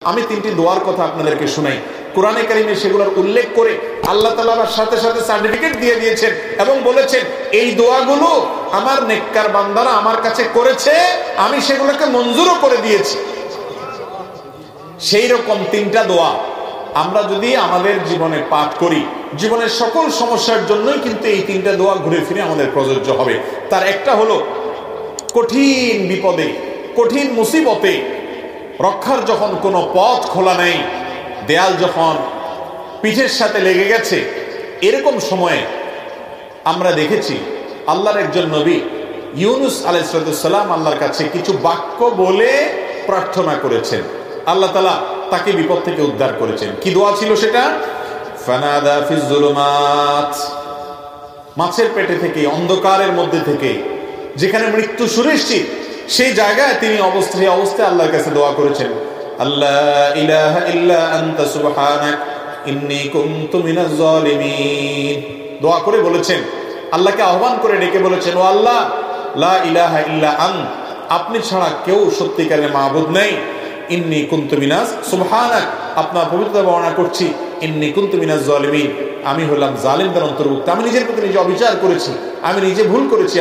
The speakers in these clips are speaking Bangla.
আমি তিনটি দোয়ার কথা আপনাদেরকে শুনাই। কোরআনে কারিমে সেগুলোর উল্লেখ করে আল্লাহ তাআলা আবার সাথে সাথে সার্টিফিকেট দিয়ে দিয়েছেন এবং বলেছেন এই দোয়াগুলো আমার নেককার বান্দারা আমার কাছে করেছে, আমি সেগুলোকে মঞ্জুরও করে দিয়েছি। সেই রকম তিনটা দোয়া আমরা যদি আমাদের জীবনে পাঠ করি, জীবনের সকল সমস্যার জন্যই কিন্তু এই তিনটা দোয়া ঘুরে ফিরে আমাদের প্রযোজ্য হবে। তার একটা হলো কঠিন বিপদে, কঠিন মুসিবতে রক্ষার যখন কোনো পথ খোলা নেই, দেয়াল যখন পিঠের সাথে লেগে গেছে, এরকম সময়ে আমরা দেখেছি আল্লাহর একজন নবী ইউনুস আলাইহিস সালাম আল্লাহর কাছে কিছু বাক্য বলে প্রার্থনা করেছেন। আল্লাহ তাআলা তাকে বিপদ থেকে উদ্ধার করেছেন। কি দোয়া ছিল সেটা? ফানাদা ফিজ যুলুমাত, মাছের পেটে থেকে, অন্ধকারের মধ্যে থেকে, যেখানে মৃত্যু সুনিশ্চিত, সেই জায়গায় তিনি অবস্থায় আল্লাহর কাছে দোয়া করেছেন, আল্লা ইলাহা ইল্লা আনতা সুবহানাক ইন্নী কুনতু মিনাজ জালিমিন। দোয়া করে বলেছেন, আল্লাহকে আহ্বান করে ডেকে বলেছেন, ও আল্লাহ, লা ইলাহা ইল্লা আন্ত, আপনি ছাড়া কেউ সত্যিকারের মাবুদ নেই, ইন্নী কুনতু মিনাজ সুবহানাক, আপনার পবিত্রতা বর্ণনা করছি, ইন্নী কুনতু মিনাজ জালিমিন, আমি হলাম জালিমদের অন্তর্ভুক্ত, আমি নিজের প্রতি নিজে অবিচার করেছি, আমি নিজে ভুল করেছি।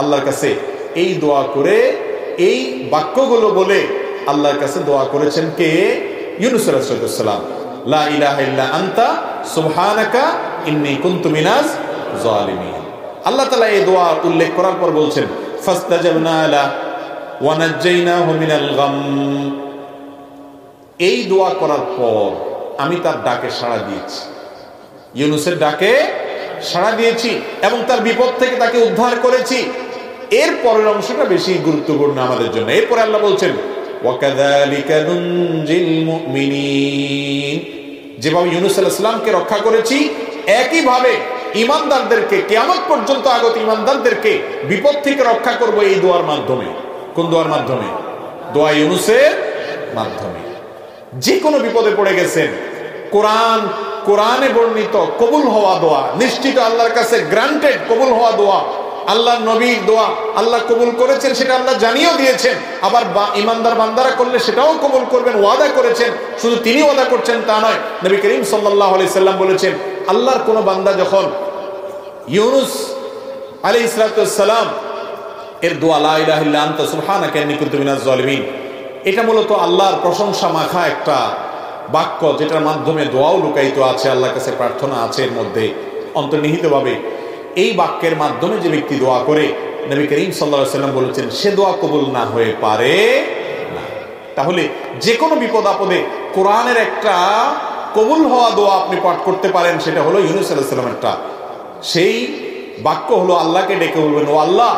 আল্লাহর কাছে এই দোয়া করে, এই বাক্যগুলো বলে আল্লাহর কাছে দোয়া করেছেন কে? ইউনূস আলাইহিস সালাম। লা ইলাহা ইল্লা আনতা সুবহানাকা ইন্নী কুনতু মিনাজ জালিমিন। আল্লাহ তাআলা এই দোয়া উল্লেখ করার পর বলছেন, ফাস্তাজাবনা লা ওয়া নাজ্জাইনাহু মিনাল গাম। এই দোয়া করার পর আমি তার ডাকে সাড়া দিয়েছি, ইউনূসের ডাকে সাড়া দিয়েছি এবং তার বিপদ থেকে তাকে উদ্ধার করেছি। এর পরের অংশটা বেশি গুরুত্বপূর্ণ আমাদের জন্য। এরপরে আল্লাহ বলছেন, ওয়াকাযালিকা নুনজিল মুমিনিন, যেভাবে ইউনূস আলাইহিস সালামকে রক্ষা করেছি, একইভাবে ঈমানদারদেরকে, কিয়ামত পর্যন্ত আগত ঈমানদারদেরকে বিপদ থেকে রক্ষা করব এই দোয়ার মাধ্যমে। কোন দোয়ার মাধ্যমে? দোয়া ইউনূসের মাধ্যমে। যে কোনো বিপদে পড়ে গেছেন, কোরআনে বর্ণিত কবুল হওয়া দোয়া, নিশ্চিত আল্লাহর কাছে গ্রান্টেড কবুল হওয়া দোয়া, আল্লাহর নবীর দোয়া আল্লাহ কবুল করেছেন, সেটা আল্লাহ জানিয়েও দিয়েছেন। আবার ঈমানদার বান্দারা করলে সেটাও কবুল করবেন, ওয়াদা করেছেন। শুধু তিনি ওয়াদা করছেন তা নয়, নবী করিম সাল্লাল্লাহু আলাইহি সাল্লাম বলেছেন, আল্লাহর কোন বান্দা যখন ইউনূস আলাইহিস সালাম এর দোয়া, লা ইলাহা ইল্লা আনতা সুবহানাকা ইন্নী কুনতু মিনাজ জালিমিন, এটা মূলত আল্লাহর প্রশংসা মাখা একটা বাক্য, যেটার মাধ্যমে দোয়াও লুকায়িত আছে, আল্লাহর কাছে প্রার্থনা আছে এর মধ্যে অন্তর্নিহিতভাবে। এই বাক্যের মাধ্যমে যে ব্যক্তি দোয়া করে, নবী করিম সাল্লাল্লাহু আলাইহি সাল্লাম বলেছেন, সে দোয়া কবুল না হয়ে পারে না। তাহলে যে কোনো বিপদ আপদে কোরআনের একটা কবুল হওয়া দোয়া আপনি পাঠ করতে পারেন, সেটা হলো ইউনূস আলাইহিস সালামেরটা। সেই বাক্য হলো আল্লাহকে ডেকে বলবেন, ও আল্লাহ,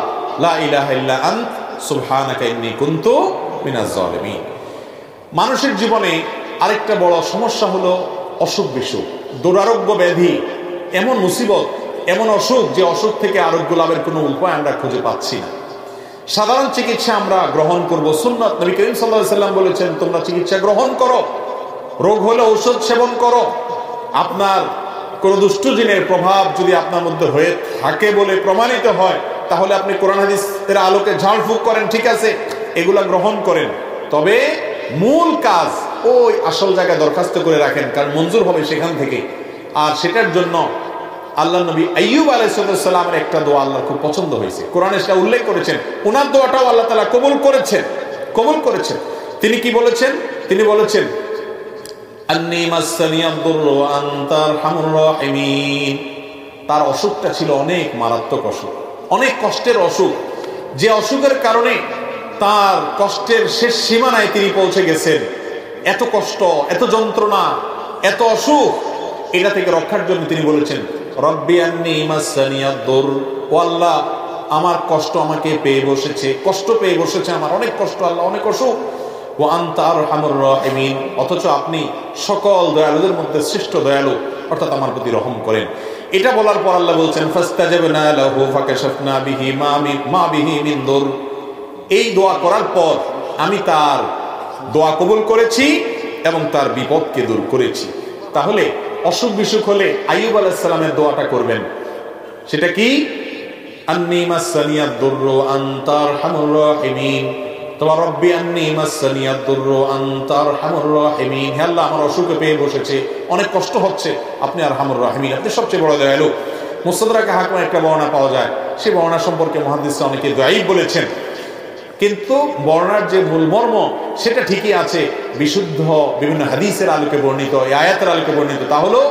লা ইলাহা ইল্লা আন্ত সুবহানাকা ইন্নী কুনতু মিনাজ জালিমিন। মানুষের জীবনে আরেকটা বড় সমস্যা হলো অসুখ বিসুখ, দুরারোগ্য ব্যাধি, এমন মুসিবত, এমন অসুখ, যে অসুখ থেকে আরোগ্য লাভের কোনো উপায় আমরা খুঁজে পাচ্ছি না। সাধারণ চিকিৎসা আমরা গ্রহণ করব, সুন্নাত, নবী করিম সাল্লাল্লাহু আলাইহি সাল্লাম বলেছেন, তোমরা চিকিৎসা গ্রহণ করো, রোগ হলে ঔষধ সেবন করো। আপনার কোন দুষ্ট জিনের প্রভাব যদি আপনার মধ্যে হয়ে থাকে বলে প্রমাণিত হয়, তাহলে আপনি কোরআন হাদিসের আলোকে ঝাড়ফুঁক করেন, ঠিক আছে, এগুলা গ্রহণ করেন। তবে মূল কাজ ওই আসল জায়গায় দরখাস্ত করে রাখেন, কারণ মঞ্জুর হবে সেখান থেকে। আর সেটার জন্য আল্লাহ নবী আইয়ুব আলাইহিস সালামের একটা দোয়া আল্লাহ খুব পছন্দ হয়েছে, কোরআনে সেটা উল্লেখ করেছেন। ওনার দোয়াটাও আল্লাহ তাআলা কবুল করেছেন। তিনি কি বলেছেন? তিনি বলেছেন, আন্নী মাসসানিয়াদ দুররু ওয়া আনতা আরহামুর রাহিমিন। তার অসুখটা ছিল অনেক মারাত্মক অসুখ, অনেক কষ্টের অসুখ, যে অসুখের কারণে তার কষ্টের শেষ সীমানায় তিনি পৌঁছে গেছেন। এত কষ্ট, এত যন্ত্রণা, এত অসুখ, এটা থেকে রক্ষার জন্য তিনি বলেছেন, রব্বি আন্নী মাসসানিয়াদ দুর, ও আল্লাহ, আমার কষ্ট আমাকে পেয়ে বসেছে, কষ্ট পেয়ে বসেছে, আমার অনেক কষ্ট আল্লাহ, অনেক অসুখ। ওয়া আনতা আরহামুর রাহিমিন, অথচ আপনি সকল দয়ালুদের মধ্যে শ্রেষ্ঠ দয়ালু, অর্থাৎ আমার প্রতি রহম করেন। এটা বলার পর আল্লাহ বলছেন, ফাস্তাজাবনা লাহু ফাকাশাফনা বিহি মা বিহি মিন দুর। এই দোয়া করার পর আমি তার দোয়া কবুল করেছি এবং তার বিপদকে দূর করেছি। তাহলে অসুখ বিসুখ হলে আইয়ুব আলাইহিস সালামের দোয়াটা করবেন। সেটা কি? আন্নী মাসসানিয়াদ দুররু আনতা আরহামুর রাহিমিন, তোমার রব্বি আন্নী মাসসানিয়াদ দুররু আনতা আরহামুর রাহিমিন, হে আল্লাহ আমার অসুখে পেয়ে বসেছে, অনেক কষ্ট হচ্ছে, আপনি আরহামুর রাহিমিন, আপনি সবচেয়ে বড় দয়ালু। মুস্তাদরাকে হাকিমে একটা বর্ণনা পাওয়া যায়, সেই বর্ণনা সম্পর্কে মুহাদ্দিসরা অনেকে দাঈফ বলেছেন, কিন্তু বর্ণনার যে মূল মর্ম সেটা ঠিকই আছে, বিশুদ্ধ বিভিন্ন হাদিসের আলোকে বর্ণিত, এই আয়াতের আলোকে বর্ণিত। তা হলো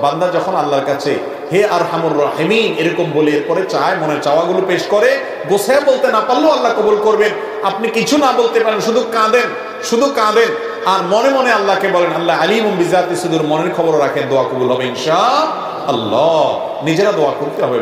বান্দা যখন আল্লাহর কাছে হে আরহামুর রাহিমিন এরকম বলে এরপরে চায়, মনের চাওয়াগুলো পেশ করে, গোছায় বলতে না পারলেও আল্লাহ কবুল করবেন। আপনি কিছু না বলতে পারেন, শুধু কাঁদেন, শুধু কাঁদেন, আর মনে মনে আল্লাহকে বলেন, আল্লাহ আলিমুম বিজাতি সুদূর, মনের খবর রাখেন, দোয়া কবুল হবে ইনশাআল্লাহ। নিজেরা দোয়া করতে হবে।